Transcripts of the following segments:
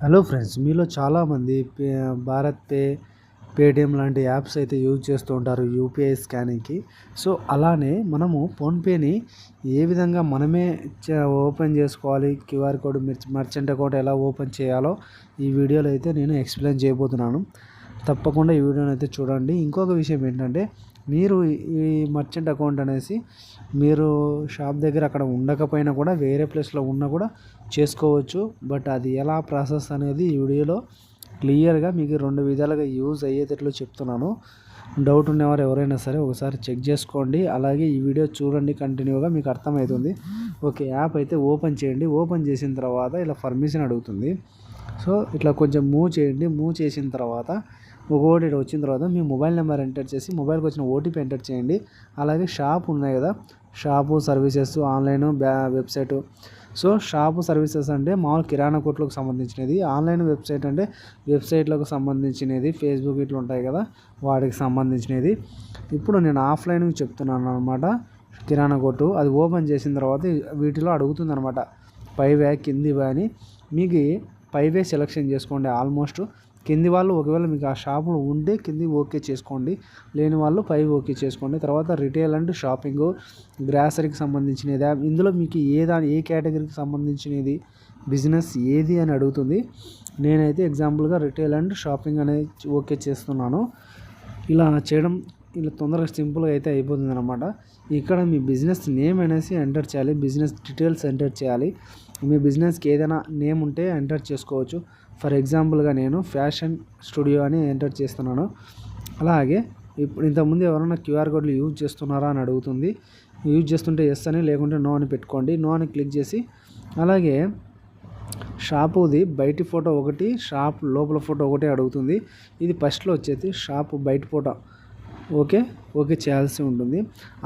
Hello friends, మీలో చాలామంది Bharat pay, Paytm లాంటి యాప్స్ అయితే యూజ్ చేస్తూ ఉంటారు యూపీఐ స్కానింగ్కి. సో అలానే మనము ఫోన్పేని ఏ విధంగా మనమే ఓపెన్ చేసుకోవాలి, క్యూఆర్ కోడ్ మర్చెంట్ అకౌంట్ ఎలా ఓపెన్ చేయాలో ఈ వీడియోలో అయితే నేను ఎక్స్ప్లెయిన్ చేయబోతున్నాను. తప్పకుండా ఈ వీడియోని అయితే చూడండి. ఇంకొక విషయం ఏంటంటే, మీరు ఈ మర్చెంట్ అకౌంట్ అనేసి మీరు షాప్ దగ్గర అక్కడ ఉండకపోయినా కూడా వేరే ప్లేస్లో ఉన్నా కూడా చేసుకోవచ్చు. బట్ అది ఎలా ప్రాసెస్ అనేది ఈ వీడియోలో క్లియర్గా మీకు 2 విధాలుగా యూజ్ అయ్యేటట్లు చెప్తున్నాను. డౌట్ ఉన్నవారు ఎవరైనా సరే ఒకసారి చెక్ చేసుకోండి. అలాగే ఈ వీడియో చూడండి, కంటిన్యూగా మీకు అర్థమవుతుంది. ఓకే, యాప్ అయితే ఓపెన్ చేయండి. ఓపెన్ చేసిన తర్వాత ఇలా పర్మిషన్ అడుగుతుంది. సో ఇట్లా కొంచెం మూవ్ చేయండి. మూవ్ చేసిన తర్వాత ఒకటి వచ్చిన తర్వాత మీ మొబైల్ నెంబర్ ఎంటర్ చేసి మొబైల్కి వచ్చిన ఓటీపీ ఎంటర్ చేయండి. అలాగే షాప్ ఉన్నాయి కదా, shop services, online website. So shop services అంటే మామూలు కిరాణా కొట్లకు సంబంధించినది. ఆన్లైన్ వెబ్సైట్ అంటే వెబ్సైట్లకు సంబంధించినది, ఫేస్బుక్ ఇట్లా ఉంటాయి కదా వాటికి సంబంధించినది. ఇప్పుడు నేను ఆఫ్లైన్కి చెప్తున్నాను అనమాట. కిరాణా కొట్టు అది ఓపెన్ చేసిన తర్వాత వీటిలో అడుగుతుంది అనమాట, పైవే కిందివే అని. మీకు పైవే సెలెక్షన్ చేసుకోండి. ఆల్మోస్ట్ కింది వాళ్ళు ఒకవేళ మీకు ఆ షాపులో ఉంటే కింది ఓకే చేసుకోండి, లేని వాళ్ళు పై ఓకే చేసుకోండి. తర్వాత రిటైల్ అండ్ షాపింగ్, గ్రాసరీకి సంబంధించినది. ఇందులో మీకు ఏ కేటగిరీకి సంబంధించినది బిజినెస్ ఏది అని అడుగుతుంది. నేనైతే ఎగ్జాంపుల్గా రిటైల్ అండ్ షాపింగ్ అనేది ఓకే చేస్తున్నాను. ఇలా చేయడం ఇలా తొందరగా సింపుల్గా అయితే అయిపోతుంది అనమాట. ఇక్కడ మీ బిజినెస్ నేమ్ అనేసి ఎంటర్ చేయాలి, బిజినెస్ డీటెయిల్స్ ఎంటర్ చేయాలి. మీ బిజినెస్కి ఏదైనా నేమ్ ఉంటే ఎంటర్ చేసుకోవచ్చు. ఫర్ ఎగ్జాంపుల్గా నేను ఫ్యాషన్ స్టూడియో అని ఎంటర్ చేస్తున్నాను. అలాగే ఇప్పుడు ఇంతకుముందు ఎవరైనా క్యూఆర్ కోడ్లు యూజ్ చేస్తున్నారా అని అడుగుతుంది. యూజ్ చేస్తుంటే ఎస్ అని, లేకుంటే నో అని పెట్టుకోండి. నో అని క్లిక్ చేసి అలాగే షాపుది బయటి ఫోటో ఒకటి, షాప్ లోపల ఫోటో ఒకటి అడుగుతుంది. ఇది ఫస్ట్లో వచ్చేసి షాప్ బయట ఫోటో ఓకే చేయాల్సి ఉంటుంది.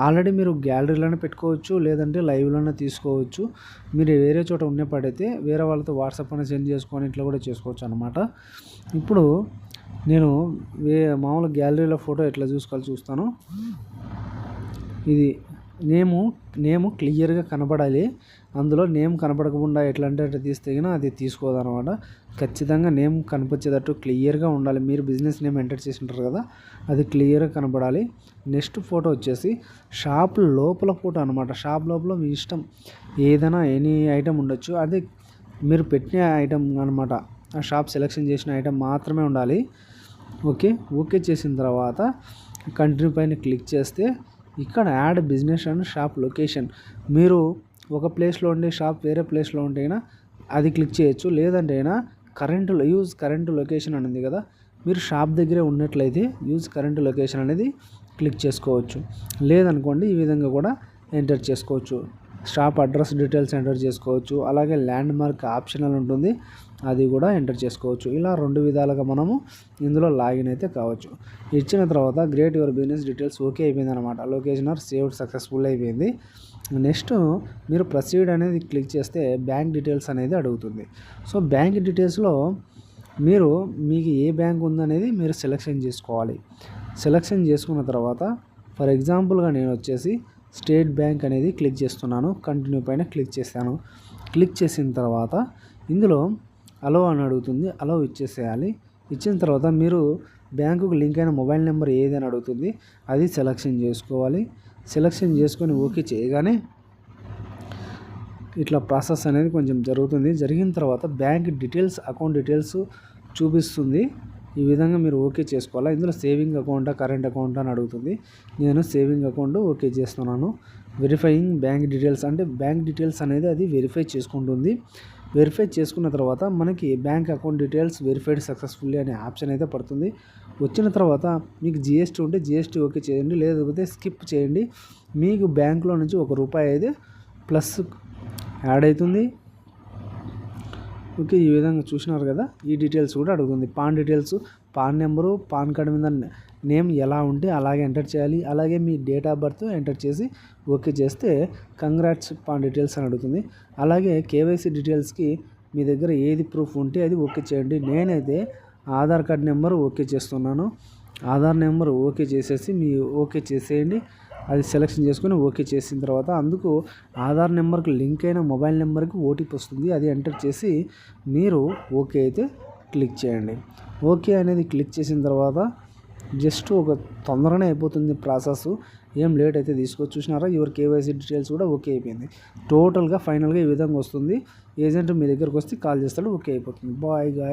ఆల్రెడీ మీరు గ్యాలరీలోనే పెట్టుకోవచ్చు, లేదంటే లైవ్లోనే తీసుకోవచ్చు. మీరు వేరే చోట ఉన్నప్పుడైతే వేరే వాళ్ళతో వాట్సాప్ అని సెండ్ చేసుకొని ఇట్లా కూడా చేసుకోవచ్చు అనమాట. ఇప్పుడు నేను మామూలు గ్యాలరీలో ఫోటో ఎట్లా చూస్తాను. ఇది నేము క్లియర్గా కనపడాలి. అందులో నేమ్ కనపడకుండా ఎట్లా అంటే అట్లా తీస్తే అది తీసుకోదనమాట. ఖచ్చితంగా నేమ్ కనిపించేటట్టు క్లియర్గా ఉండాలి. మీరు బిజినెస్ నేమ్ ఎంటర్ చేసి ఉంటారు కదా, అది క్లియర్గా కనపడాలి. నెక్స్ట్ ఫోటో వచ్చేసి షాప్ లోపల ఫోటో అనమాట. షాప్ లోపల మీ ఇష్టం ఏదైనా ఎనీ ఐటెం ఉండొచ్చు, అది మీరు పెట్టిన ఐటెం అనమాట. ఆ షాప్ సెలెక్షన్ చేసిన ఐటెం మాత్రమే ఉండాలి. ఓకే చేసిన తర్వాత కంటిన్యూ పైన క్లిక్ చేస్తే ఇక్కడ add business and shop location, మీరు ఒక ప్లేస్లో ఉండే షాప్ వేరే ప్లేస్లో ఉంటే అది క్లిక్ చేయొచ్చు. లేదంటే యూజ్ కరెంట్ లొకేషన్ అని ఉంది కదా, మీరు షాప్ దగ్గరే ఉన్నట్లయితే యూజ్ కరెంట్ లొకేషన్ అనేది క్లిక్ చేసుకోవచ్చు. లేదనుకోండి ఈ విధంగా కూడా ఎంటర్ చేసుకోవచ్చు. షాప్ అడ్రస్ డీటెయిల్స్ ఎంటర్ చేసుకోవచ్చు. అలాగే ల్యాండ్ మార్క్ ఆప్షనల్ ఉంటుంది, అది కూడా ఎంటర్ చేసుకోవచ్చు. ఇలా 2 విధాలుగా మనము ఇందులో లాగిన్ అయితే కావచ్చు. ఇచ్చిన తర్వాత great your business details okay అయిపోయింది అనమాట. లొకేషన్ ఆర్ సేవ్డ్ సక్సెస్ఫుల్ అయిపోయింది. నెక్స్ట్ మీరు ప్రొసీడ్ అనేది క్లిక్ చేస్తే బ్యాంక్ డీటెయిల్స్ అనేది అడుగుతుంది. సో బ్యాంక్ డీటెయిల్స్లో మీకు ఏ బ్యాంక్ ఉందనేది మీరు సెలెక్షన్ చేసుకోవాలి. సెలెక్షన్ చేసుకున్న తర్వాత ఫర్ ఎగ్జాంపుల్గా నేను వచ్చేసి స్టేట్ బ్యాంక్ అనేది క్లిక్ చేస్తున్నాను. కంటిన్యూ పైన క్లిక్ చేశాను. క్లిక్ చేసిన తర్వాత ఇందులో అలో అని అడుగుతుంది, అలో ఇచ్చేసేయాలి. ఇచ్చిన తర్వాత మీరు బ్యాంకుకు లింక్ అయిన మొబైల్ నెంబర్ ఏదని అడుగుతుంది, అది సెలెక్షన్ చేసుకోవాలి. సెలెక్షన్ చేసుకొని ఓకే చేయగానే ఇట్లా ప్రాసెస్ అనేది కొంచెం జరుగుతుంది. జరిగిన తర్వాత బ్యాంక్ డీటెయిల్స్, అకౌంట్ డీటెయిల్స్ చూపిస్తుంది. ఈ విధంగా మీరు ఓకే చేసుకోవాలి. ఇందులో సేవింగ్ అకౌంటా కరెంట్ అకౌంట్ అని అడుగుతుంది. నేను సేవింగ్ అకౌంట్ ఓకే చేస్తున్నాను. వెరిఫైయింగ్ బ్యాంక్ డీటెయిల్స్ అంటే బ్యాంక్ డీటెయిల్స్ అనేది అది వెరిఫై చేసుకుంటుంది. వెరిఫై చేసుకున్న తర్వాత మనకి bank account details verified successfully అనే ఆప్షన్ అయితే పడుతుంది. వచ్చిన తర్వాత మీకు జిఎస్టీ ఉంటే జిఎస్టీ ఓకే చేయండి, లేకపోతే స్కిప్ చేయండి. మీకు బ్యాంకులో నుంచి ₹1 అయితే ప్లస్ యాడ్ అవుతుంది. ఓకే, ఈ విధంగా చూసినారు కదా. ఈ డీటెయిల్స్ కూడా అడుగుతుంది. Pan details, pan number, pan card మీద నేమ్ ఎలా ఉంటే అలాగే ఎంటర్ చేయాలి. అలాగే మీ డేట్ ఆఫ్ బర్త్ ఎంటర్ చేసి ఓకే చేస్తే కంగ్రాట్స్ పాన్ డీటెయిల్స్ అని అడుగుతుంది. అలాగే కేవైసీ డీటెయిల్స్కి మీ దగ్గర ఏది ప్రూఫ్ ఉంటే అది ఓకే చేయండి. నేనైతే ఆధార్ కార్డ్ నెంబర్ ఓకే చేస్తున్నాను. ఆధార్ నెంబర్ ఓకే చేసేసి ఓకే చేసేయండి. అది సెలెక్షన్ చేసుకొని ఓకే చేసిన తర్వాత అందుకు ఆధార్ నెంబర్కి లింక్ అయిన మొబైల్ నెంబర్కి ఓటీపీ వస్తుంది. అది ఎంటర్ చేసి మీరు ఓకే అయితే క్లిక్ చేయండి. ఓకే అనేది క్లిక్ చేసిన తర్వాత జస్ట్ ఒక తొందరగానే అయిపోతుంది ప్రాసెస్, ఏం లేట్ అయితే తీసుకోవచ్చు. చూసినారా, యువర్ కేవైసీ డీటెయిల్స్ కూడా ఓకే అయిపోయింది. టోటల్గా ఫైనల్గా ఈ విధంగా వస్తుంది. ఏజెంట్ మీ దగ్గరకు వస్తే కాల్ చేస్తాడు, ఓకే అయిపోతుంది. Bye guy.